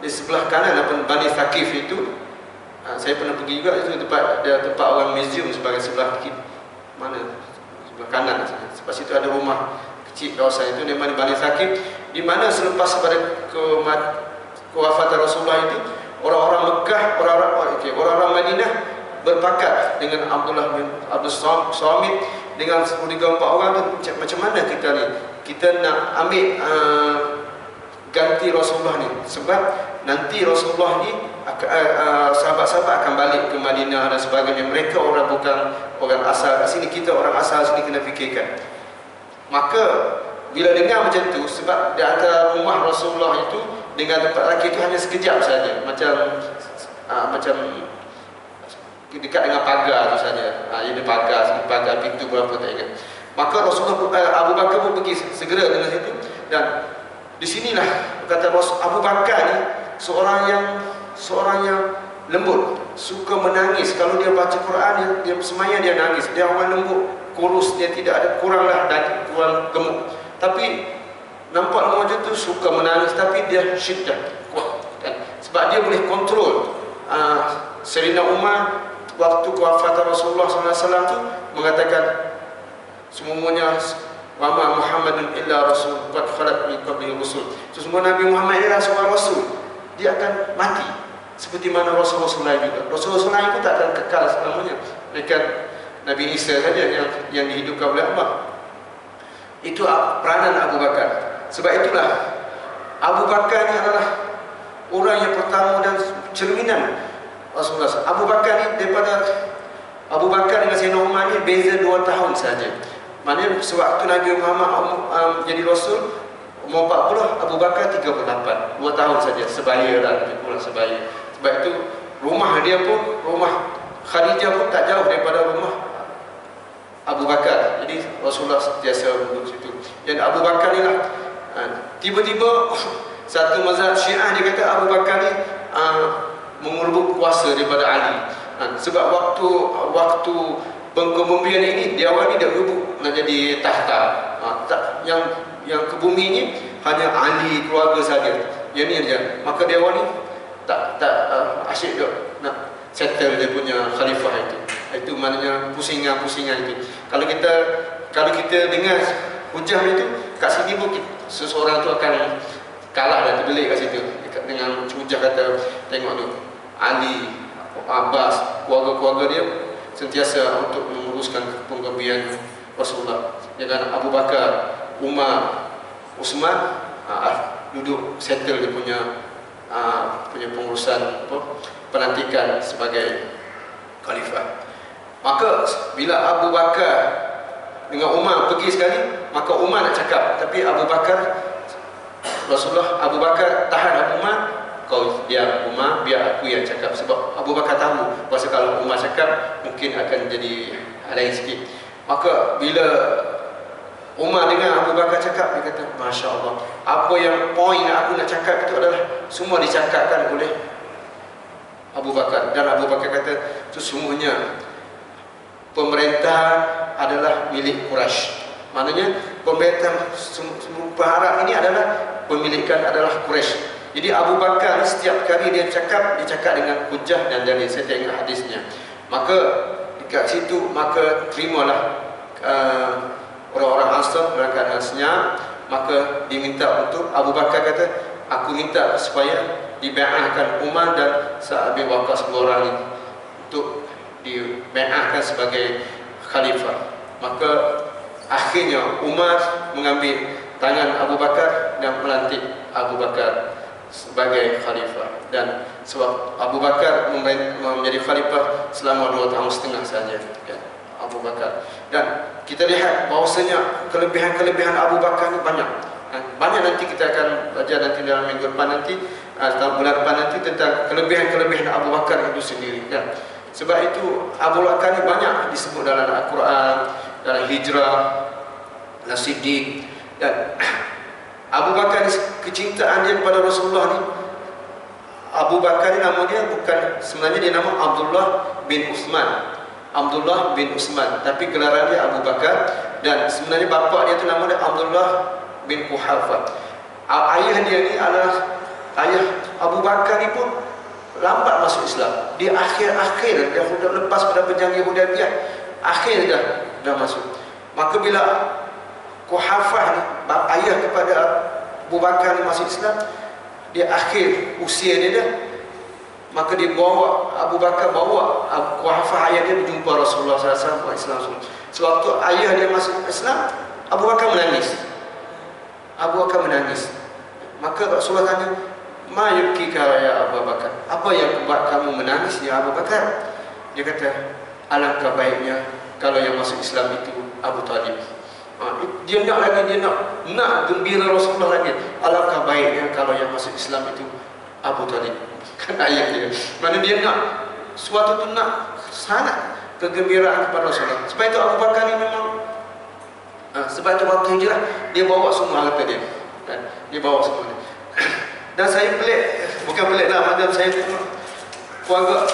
Speaker 1: sebelah kanan Bani Thaqif itu, saya pernah pergi juga, itu tempat orang museum sebagai sebelah kiri, sebelah kanan. Sebab situ ada rumah kecil, kawasan itu namanya Bani Thaqif, di mana selepas pada kewafatan Rasulullah itu orang-orang Mekah, orang-orang Madinah berpakat dengan Abdullah bin Abdul Samit dengan 34 orang tu, macam mana kita nak ambil ganti Rasulullah ni, sebab nanti Rasulullah ni sahabat-sahabat akan balik ke Madinah dan sebagainya. Mereka orang bukan orang asal kat sini, kita orang asal sini kena fikirkan. Maka bila dengar macam tu, sebab di antara rumah Rasulullah itu dengan tempat lelaki itu hanya sekejap saja, macam dekat dengan pagar tu saja. Ini pagar pintu berapa tak ingat. Maka Rasulullah Abu Bakar pun pergi segera dengan situ. Dan di sinilah kata Abu Bakar ni seorang yang lembut, suka menangis. Kalau dia baca Quran, dia semaya dia nangis. Dia orang lembut, kurus, dia tidak ada kuranglah daging, kurang gemuk. Tapi nampak macam tu suka menangis, tapi dia syiddah, kuat kan? Sebab dia boleh kontrol. Sayyidina Umar waktu kewafatan Rasulullah SAW tu mengatakan semuanya wama Muhammadun illa rasul qad khalat min qablihi rusul. Sesungguhnya Nabi Muhammad ialah seorang rasul, dia akan mati seperti mana Rasul-Rasul lain juga. Rasul-Rasul lain itu tak akan kekal selamanya. Mereka Nabi Isa saja yang dihidupkan oleh Allah. Itu peranan Abu Bakar. Sebab itulah Abu Bakar ni adalah orang yang pertama dan cerminan Rasulullah. Abu Bakar ni daripada Abu Bakar dengan Sayyidina Umar ni beza 2 tahun saja. Maknanya sewaktu Nabi Muhammad jadi Rasul umur 40, Abu Bakar 38, 2 tahun saja, sebaya lah, pulang sebaya. Sebab itu rumah dia pun, rumah Khadijah pun tak jauh daripada rumah Abu Bakar. Jadi Rasulullah sentiasa duduk situ. Dan Abu Bakar ni lah tiba-tiba satu mazhab Syiah dia kata Abu Bakar ni mengerebut kuasa daripada Ali. Sebab waktu pengkebumbian ini dia awal ni dia rebut nak jadi tahta. Yang ke bumi ni hanya Ali keluarga saja. Yang ni aja. Maka dia awal ni tak asyik dok nak settle dia punya khalifah itu. Itu maknanya pusingan-pusingan itu. Kalau kita dengar hujah itu kat sini pun seseorang tu akan kalah dan terbelik kat situ dengan hujah kata tengok tu Ali, Abbas, keluarga-keluarga dia sentiasa untuk menguruskan penggabian Rasulullah. Jangan Abu Bakar, Umar, Uthman duduk settle dia punya pengurusan pelantikan sebagai khalifah. Maka bila Abu Bakar dengan Umar pergi sekali, maka Umar nak cakap, tapi Abu Bakar Abu Bakar tahan Umar, kau biar Umar, biar aku yang cakap. Sebab Abu Bakar tahu bahasa kalau Umar cakap mungkin akan jadi lain sikit. Maka bila Umar dengan Abu Bakar cakap, dia kata Masya Allah, apa yang poin aku nak cakap itu adalah semua dicakapkan oleh Abu Bakar. Dan Abu Bakar kata sesungguhnya pemerintah adalah milik Quraisy. Maknanya pemerintah seluruh Arab ini adalah pemilikan adalah Quraisy. Jadi Abu Bakar setiap kali dia cakap dengan hujah dan dalil. Saya tengok hadisnya. Maka dekat situ maka terimalah orang-orang Ansar dalam keadaan senyap. Maka diminta untuk Abu Bakar kata, aku minta supaya dibai'ahkan Umar dan Sa'ad bin Waqqas orang ini untuk dibai'ahkan sebagai khalifah. Maka akhirnya Umar mengambil tangan Abu Bakar dan melantik Abu Bakar sebagai khalifah. Dan sebab Abu Bakar menjadi khalifah selama 2 tahun setengah saja kan, Abu Bakar. Dan kita lihat bahawasanya kelebihan-kelebihan Abu Bakar ni banyak. Banyak nanti kita akan belajar nanti dalam minggu depan nanti, dalam bulan depan nanti tentang kelebihan-kelebihan Abu Bakar itu sendiri kan. Sebab itu Abu Bakar ni banyak disebut dalam Al-Quran, dalam hijrah, dalam Siddiq. Dan Abu Bakar ni kecintaan dia kepada Rasulullah ni, Abu Bakar ni nama dia bukan, sebenarnya dia nama Abdullah bin Uthman. Abdullah bin Uthman, tapi gelaran dia Abu Bakar. Dan sebenarnya bapa dia tu nama dia Abdullah bin Quhafah. Ayah dia ni adalah ayah Abu Bakar ni pun lambat masuk Islam. Dia akhir-akhir dia sudah lepas pada perjanjian Hudaybiyah, akhir dah masuk. Maka bila Quhafah ni ayah kepada Abu Bakar ni masuk Islam, dia akhir usia dia dah. Maka dia bawa Abu Bakar bawa Quhafah ayah dia berjumpa Rasulullah SAW Islam. Sewaktu ayah dia masuk Islam, Abu Bakar menangis. Abu Bakar menangis. Maka Rasulullah tanya, ma yubkika ya Abu Bakar, apa yang membuat kamu menangis ya Abu Bakar? Dia kata, alangkah baiknya kalau yang masuk Islam itu Abu Talib. Dia nak lagi, dia nak gembira Rasulullah lagi. Alangkah baiknya kalau yang masuk Islam itu Abu Talib. Kan ayat dia. Mana dia nak suatu tu nak sangat kegembiraan kepada Rasulullah. Sebab itu Abu Bakar ni memang sebab itu waktu hijrah dia bawa semua harta dia. Dia bawa semua dia. Dan saya pelik, bukan pelik lah, macam saya tengok keluarga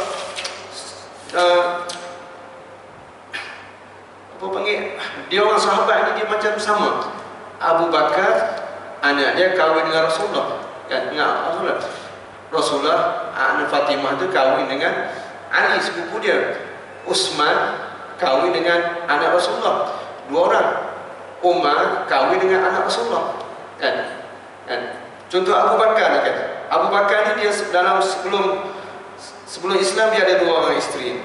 Speaker 1: apa panggil, dia orang sahabat ni dia macam sama. Abu Bakar anak dia kahwin dengan Rasulullah, kan? Dengan Rasulullah anak Fatimah tu kahwin dengan Ali sepupu dia. Utsman kahwin dengan anak Rasulullah, 2 orang. Umar kahwin dengan anak Rasulullah, kan? Contoh Abu Bakar, kan? Abu Bakar ni dia dalam sebelum Islam dia ada 2 orang isteri.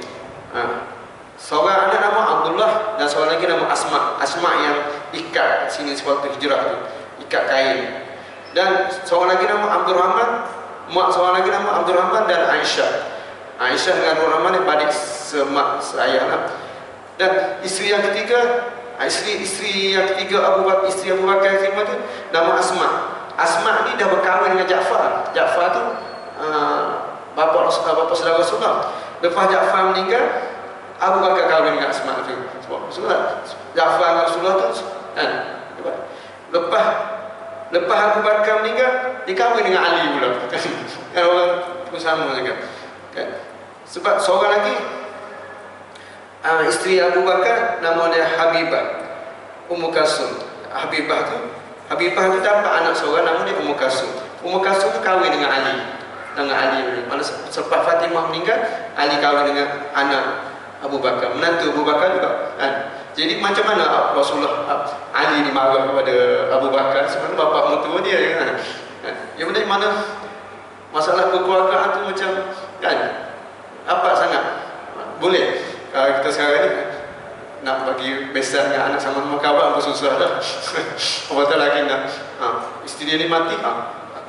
Speaker 1: Seorang anak nama Abdullah dan seorang lagi nama Asma yang ikat sini sebab hijrah tu, ikat kain. Dan seorang lagi nama Abdurrahman, seorang lagi nama Abdurrahman dan Aisyah. Aisyah dengan Abdurrahman ni balik semak seayah lah. Dan isteri yang ketiga, isteri yang ketiga Abu Bakar tu nama Asma. Asma ni dah berkahwin dengan Ja'far. Ja'far tu bapa saudara Rasulullah. Lepas Ja'far meninggal, Abu Bakar kahwin dengan Asma tu. Sebab Rasulullah, Ja'far dengan Rasulullah tu kan. Lepas Abu Bakar meninggal, dia kahwin dengan Ali pula. Kan orang bersama juga. Kan? Sebab seorang lagi isteri Abu Bakar nama dia Habibah, Ummu Kalsum. Habibah tu dapat anak seorang nama dia Ummu Kalsum. Ummu Kalsum tu kahwin dengan Ali. Mana selepas Fatimah meninggal, Ali kahwin dengan anak Abu Bakar, menantu Abu Bakar juga, kan? Jadi macam mana Rasulullah Ali ni marah kepada Abu Bakar sebenarnya bapa mertua dia, kan? Yang penting mana masalah kekeluargaan tu macam, kan? Apa sangat boleh kita sekarang ni nak bagi besan dengan anak sama kawan pun susah dah. Apatah lagi nak isteri dia ni mati,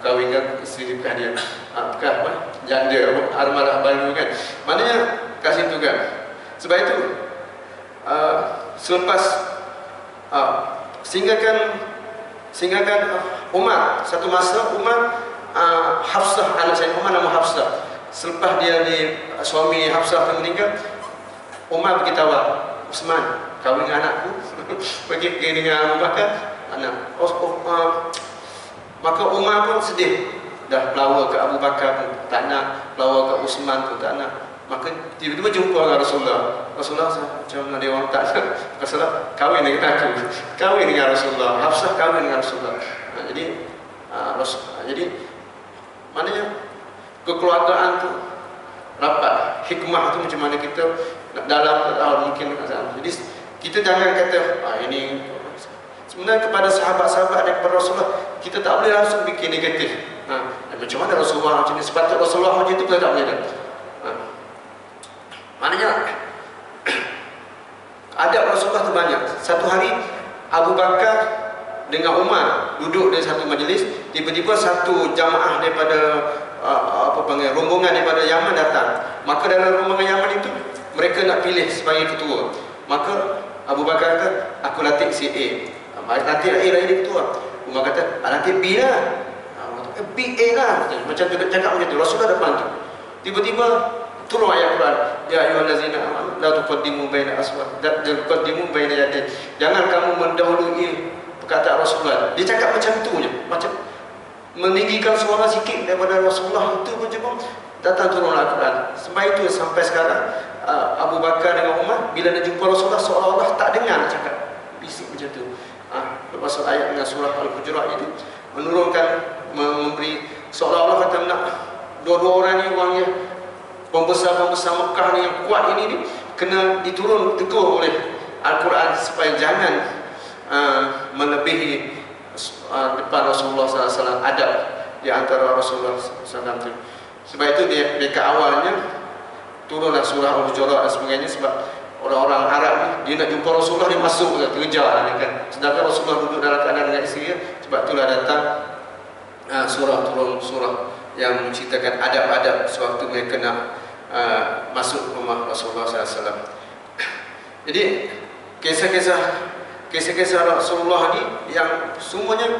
Speaker 1: kahwin dengan isteri dia, bukan apa, janda armalah baru, kan? Maknanya kat situ, kan? Sebab itu selepas sehinggakan Umar, satu masa Umar Hafsah, anak saya Umar nama Hafsah. Selepas dia suami Hafsah tu meninggal, Umar beritahu Utsman, kahwin dengan anakku. pergi dengan Abu Bakar anak. Maka Umar pun sedih, dah pelawar ke Abu Bakar pun tak nak, pelawar ke Utsman pun tak nak. Maka tiba-tiba jumpa dengan Rasulullah. Rasulullah macam mana dia orang tak nak. Rasulullah kahwin dengan aku, kahwin dengan Rasulullah. Hafsah kahwin dengan Rasulullah. Jadi maknanya kekeluargaan tu rapat. Hikmah tu macam mana kita dalam mungkin. Jadi kita jangan kata ini sebenarnya kepada sahabat-sahabat dan kepada Rasulullah kita tak boleh langsung bikin negatif. Macam mana Rasulullah macam ni, sepatutnya Rasulullah macam itu, kita tak boleh dah. Maknanya adab Rasulullah tu banyak. Satu hari Abu Bakar dengan Umar duduk di satu majlis, tiba-tiba satu jamaah daripada rombongan daripada Yaman datang. Maka dalam rombongan Yaman itu mereka nak pilih sebagai ketua. Maka Abu Bakar kata, aku latih si A, latih A lagi ketua. Umar kata, latih B lah. B A lah. Macam tu cakap macam tu. Rasulullah depan tu. Tiba-tiba turun ayat Quran, ya ayyuhallazina amanu la tuqaddimu baina yaday. Jangan kamu mendahului perkataan Rasulullah. Dia cakap macam tu je, macam meninggikan suara sikit daripada Rasulullah itu macam datang turun Al-Quran. Sebab itu sampai sekarang Abu Bakar dengan Umar bila nak jumpa Rasulullah seolah-olah tak dengar cakap bisik macam tu. Lepas ayat dengan surah Al-Hujurat itu menurunkan, memberi seolah-olah kata nak dua-dua orang ni orangnya pembesar-pembesar Mekah ni yang kuat ini kena diturun tegur oleh Al-Quran supaya jangan melebihi depan Rasulullah SAW, adab di antara Rasulullah SAW itu. Sebab itu dekat awalnya turunlah surah Al-Hujurat dan sebagainya, sebab orang-orang Arab ni dia nak jumpa Rasulullah, dia masuk terkejar kan. Sedangkan Rasulullah duduk dalam keadaan dengan isteri dia. Sebab itulah datang surah yang menceritakan adab-adab sewaktu mereka nak masuk rumah Rasulullah SAW. Jadi kisah-kisah Rasulullah ni yang semuanya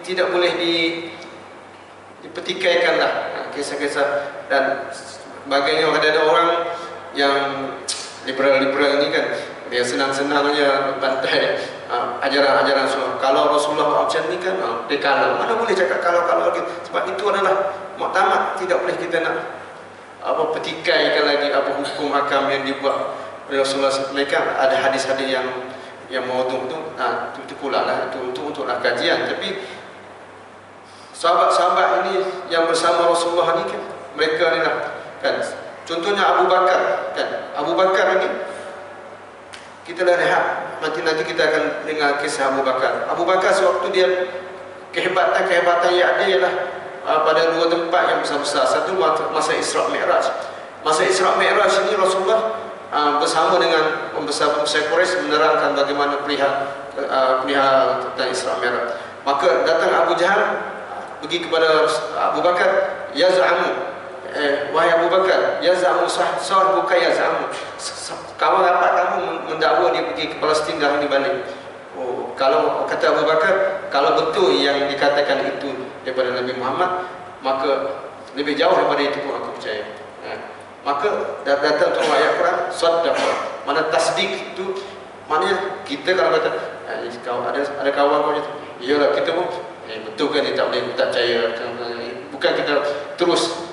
Speaker 1: tidak boleh dipertikaikan lah, kisah-kisah. Dan bagainya ada orang yang liberal ni kan, dia senang-senangnya bantai ajaran-ajaran Rasulullah. Kalau Rasulullah macam ni kan, dia kalau mana boleh cakap kalau gitu. Sebab itu adalah muktamad, tidak boleh kita nak pertikaikan lagi apa hukum hakam yang dibuat oleh Rasulullah. Mereka ada hadis-hadis yang maudhu tu, itu pula lah, itu untuklah kajian. Tapi sahabat-sahabat ini yang bersama Rasulullah ni kan, mereka ni lah kan, contohnya Abu Bakar kan. Abu Bakar ni kita dah lihat, nanti kita akan dengar kisah Abu Bakar. Abu Bakar sewaktu dia kehebatan yang ada ialah pada dua tempat yang besar-besar. Satu masa Isra' Mi'raj. Masa Isra' Mi'raj ini Rasulullah bersama dengan pembesar-pembesar Quraisy menerangkan bagaimana perihal tentang Isra' Mi'raj. Maka datang Abu Jahal pergi kepada Abu Bakar, yaz'amu, wahai Abu Bakar, yaz'amu sahibuka yaz'amu, kawan rapat kamu mendakwa dia pergi ke Palestin dan dia balik. Kalau kata Abu Bakar, kalau betul yang dikatakan itu daripada Nabi Muhammad, maka lebih jauh daripada itu pun aku percaya. Maka datang tu ayat Quran, saddaqa, mana tasdik itu, maknanya kita kalau kata ada kawan kau itu, iyalah kita pun betul kan, dia tak boleh tak percaya, bukan kita terus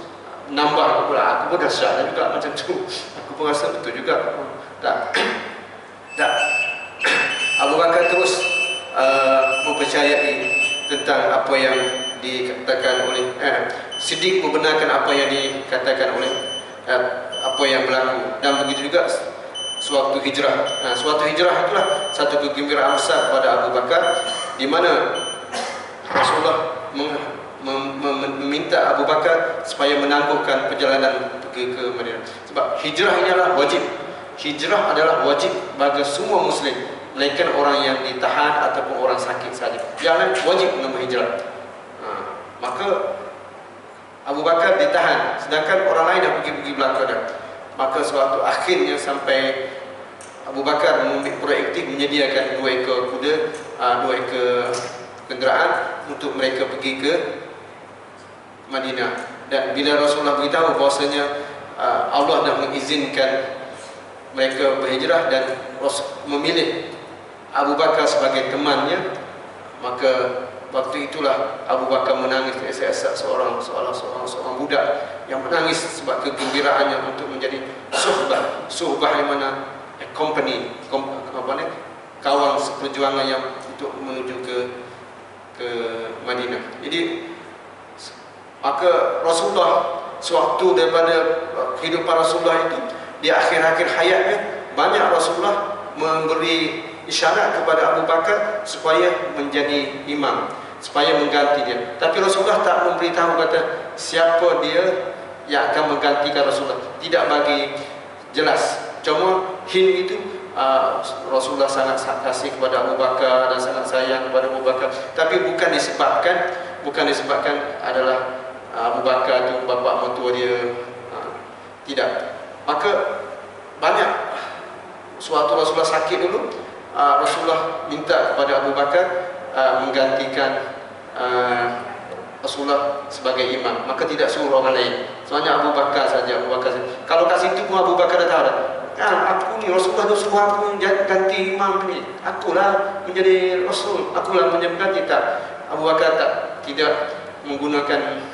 Speaker 1: nambah pula, aku pun dah syak juga macam tu, aku pun rasa betul juga. Tak Abu Bakar terus mempercayai tentang apa yang dikatakan oleh Siddiq, membenarkan apa yang dikatakan oleh apa yang berlaku. Dan begitu juga sewaktu hijrah. Sewaktu hijrah itulah satu kegembiraan besar kepada Abu Bakar, di mana Rasulullah meminta Abu Bakar supaya menangguhkan perjalanan pergi ke Madinah. Sebab hijrah ini adalah wajib. Hijrah adalah wajib bagi semua Muslim, melainkan orang yang ditahan ataupun orang sakit saja. Yang lain wajib menempuh hijrah. Maka Abu Bakar ditahan, sedangkan orang lain dah pergi belakang dah. Maka suatu akhirnya sampai Abu Bakar mengambil proaktif menyediakan 2 ekor kuda, 2 ekor kenderaan untuk mereka pergi ke Madinah. Dan bila Rasulullah beritahu bahawasanya Allah dah mengizinkan mereka berhijrah dan memilih Abu Bakar sebagai temannya, maka waktu itulah Abu Bakar menangis esak-esak seorang budak yang menangis sebab kegembiraannya untuk menjadi suhbah yang mana company, kawan seperjuangan yang untuk menuju ke Madinah. Jadi maka Rasulullah sewaktu daripada kehidupan Rasulullah itu, di akhir-akhir hayatnya banyak Rasulullah memberi isyarat kepada Abu Bakar supaya menjadi imam, supaya mengganti dia. Tapi Rasulullah tak memberitahu kata siapa dia yang akan menggantikan Rasulullah. Tidak bagi jelas. Cuma hint itu Rasulullah sangat kasih kepada Abu Bakar dan sangat sayang kepada Abu Bakar. Tapi bukan disebabkan adalah Abu Bakar itu bapa mertua dia. Tidak. Maka banyak suatu Rasulullah sakit dulu, Rasulullah minta kepada Abu Bakar menggantikan Rasulullah sebagai imam. Maka tidak suruh orang lain. Soalnya Abu Bakar saja. Kalau kat situ pun Abu Bakar dah tahu dah. Aku ni Rasulullah dah suruh aku ganti imam ni. Akulah menjadi Rasul. Akulah menjadi ganti. Tak. Abu Bakar tidak menggunakan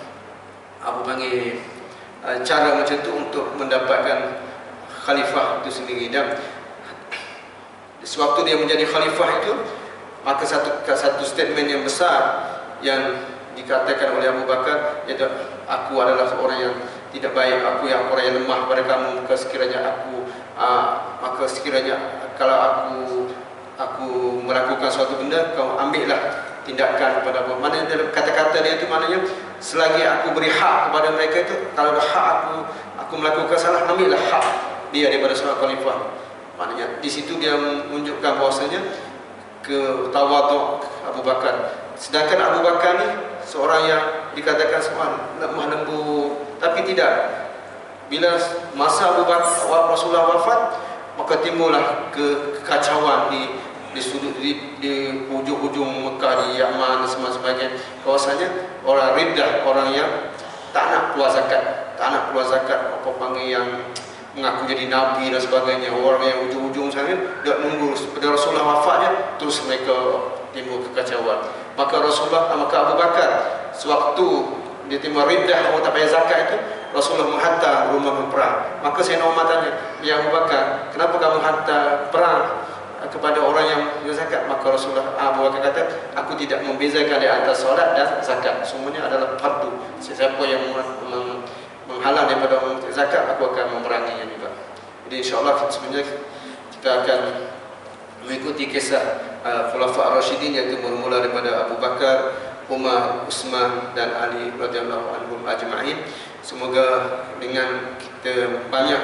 Speaker 1: cara macam tu untuk mendapatkan khalifah itu sendiri. Dan sewaktu dia menjadi khalifah itu, maka satu statement yang besar yang dikatakan oleh Abu Bakar, iaitu aku adalah seorang yang tidak baik, aku yang orang yang lemah pada kamu, maka sekiranya kalau aku melakukan suatu benda, kau ambillah tindakan kepada aku. Mana kata-kata dia itu maknanya selagi aku beri hak kepada mereka itu, kalau ada hak aku melakukan salah, ambillah hak dia daripada seorang khalifah. Maknanya di situ dia menunjukkan bahwasanya ketawaduk Abu Bakar. Sedangkan Abu Bakar ni seorang yang dikatakan lemah lembut, tapi tidak. Bila masa Rasulullah wafat, maka timbullah kekacauan di sudut di hujung-hujung Mekah, di Yaman dan sebagainya. Bahwasanya orang riddah, orang yang tak nak keluar zakat, apa panggil yang mengaku jadi nabi dan sebagainya, orang yang ujung-ujung sana tak nunggu pada Rasulullah wafatnya, terus mereka timbul kekacauan. Maka Abu Bakar sewaktu dia timbul riddah, orang tak bayar zakat itu, Rasulullah menghantar rumah perang. Maka Sayyidina Umar tanya, "Ya Abu Bakar, kenapa kamu hantar perang kepada orang yang berzakat?" Maka Abu Bakar kata, "Aku tidak membezakan di antara solat dan zakat. Semuanya adalah fardu. Siapa yang menghalang daripada zakat, aku akan memeranginya juga." Jadi insyaAllah sebenarnya kita akan mengikuti kisah Khulafa Ar-Rasyidin, iaitu bermula daripada Abu Bakar, Umar, Utsman dan Ali radhiyallahu anhum ajma'in. Semoga dengan kita banyak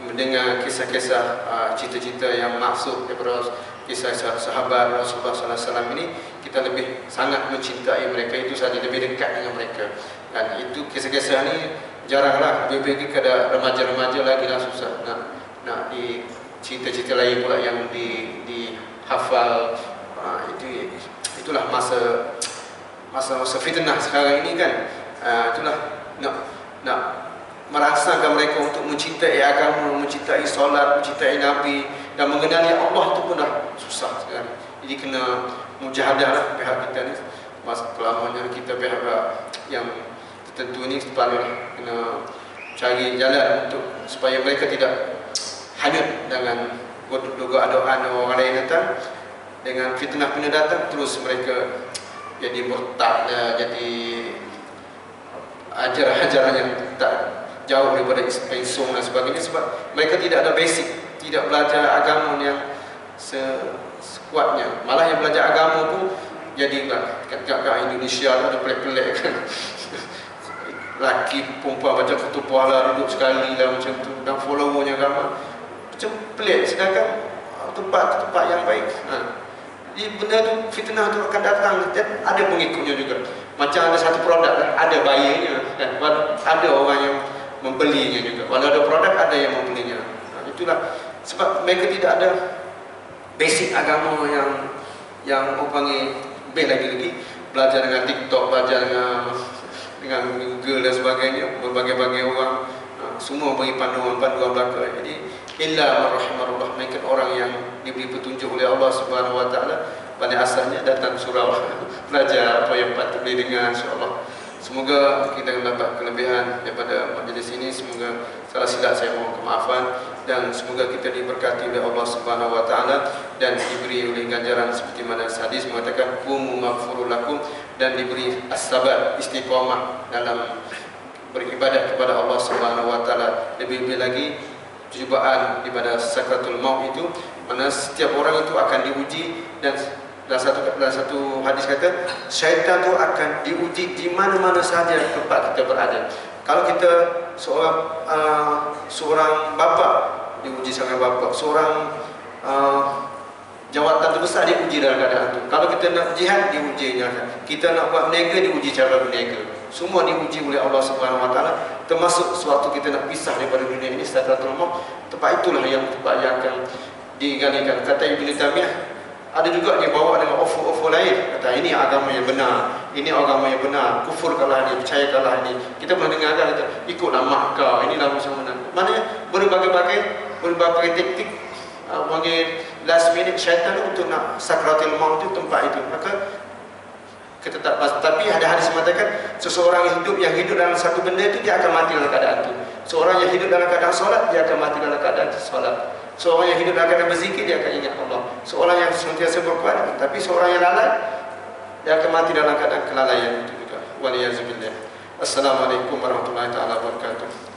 Speaker 1: mendengar kisah-kisah cita-cita yang maksud daripada kisah sahabat Rasulullah sallallahu alaihi wasallam ini, kita lebih sangat mencintai mereka, itu saja, lebih dekat dengan mereka. Dan itu kisah-kisah ni jaranglah, lebih kepada remaja-remaja lagi lah susah nak di cerita-cerita lain pula yang dihafal. Itulah masa fitnah sekarang ini kan. Itulah nak merasakan mereka untuk mencintai agama, mencintai solat, mencintai Nabi dan mengenali Allah itu pun dah susah sekarang. Jadi kena mujahadah lah pihak kita ni. Kelamanya kita pihak yang tertentu ni kena cari jalan untuk supaya mereka tidak hanyut dengan doa-doa orang lain datang, dengan fitnah datang, terus mereka jadi murtad, jadi ajaran-ajaran yang tak jauh daripada Islam dan sebagainya, sebab mereka tidak ada basic, tidak belajar agama yang sekuatnya. Malah yang belajar agama pun jadi kat Indonesia ada pelik-pelik kan. Laki perempuan baca kutu puala duduk sekali lah macam tu, dan followernya agama macam pelik, sedangkan tempat-tempat yang baik. Jadi benda tu, fitnah tu akan datang dan ada pengikutnya juga. Macam ada satu produk lah, ada buyernya kan? Ada orang yang membelinya juga. Walau ada produk, ada yang membelinya. Itulah sebab mereka tidak ada basic agama yang orang panggil lagi belajar dengan TikTok, belajar dengan Google dan sebagainya, berbagai-bagai orang semua bagi panduan-panduan belaka. Jadi illa marhamarullah, mereka orang yang diberi petunjuk oleh Allah Subhanahu wa taala, pada asalnya datang surau belajar apa yang patut didengar, insya-Allah. Semoga kita mendapat kelebihan daripada majlis ini. Semoga salah silap saya mohon kemaafan, dan semoga kita diberkati oleh Allah Subhanahu wa taala dan diberi oleh ganjaran seperti mana hadis mengatakan qumu maghfurul lakum, dan diberi as-sabat, istiqamah dalam beribadah kepada Allah Subhanahu wa taala. Lebih-lebih lagi cubaan daripada sakratul maut itu, mana setiap orang itu akan diuji, dan dalam satu hadis kata syaitan itu akan diuji di mana-mana sahaja tempat kita berada. Kalau kita seorang bapa diuji seorang bapa, seorang jawatan terbesar diuji dalam keadaan itu. Kalau kita nak jihad, diujinya. Kita nak buat berniaga, diuji cara berniaga. Semua diuji oleh Allah Subhanahu wa taala, termasuk sewaktu kita nak pisah daripada dunia ini, sakratul maut. Tempat itulah yang akan digalikan. Kata Ibnu Taimiyah, ada juga dia bawa dengan offer lain. Kata ini agama yang benar, ini agama yang benar, kufurkanlah ini, percayakanlah ini. Kita pernah dengar kata ikutlah mak kau, inilah macam mana. Maknanya berbagai taktik bagi last minute syaitan untuk nak sakratul maut itu tempat itu. Maka kita tak pas, tapi ada hadis mengatakan seseorang yang hidup dalam satu benda itu, dia akan mati dalam keadaan itu. Seorang yang hidup dalam keadaan solat, dia akan mati dalam keadaan solat. Seorang yang hidup dalam keadaan berzikir, dia akan ingat Allah. Seorang yang senantiasa berkuat, tapi seorang yang lalai, dia akan mati dalam keadaan kelalaian itu juga. Waliyazubillah. Assalamualaikum warahmatullahi wabarakatuh.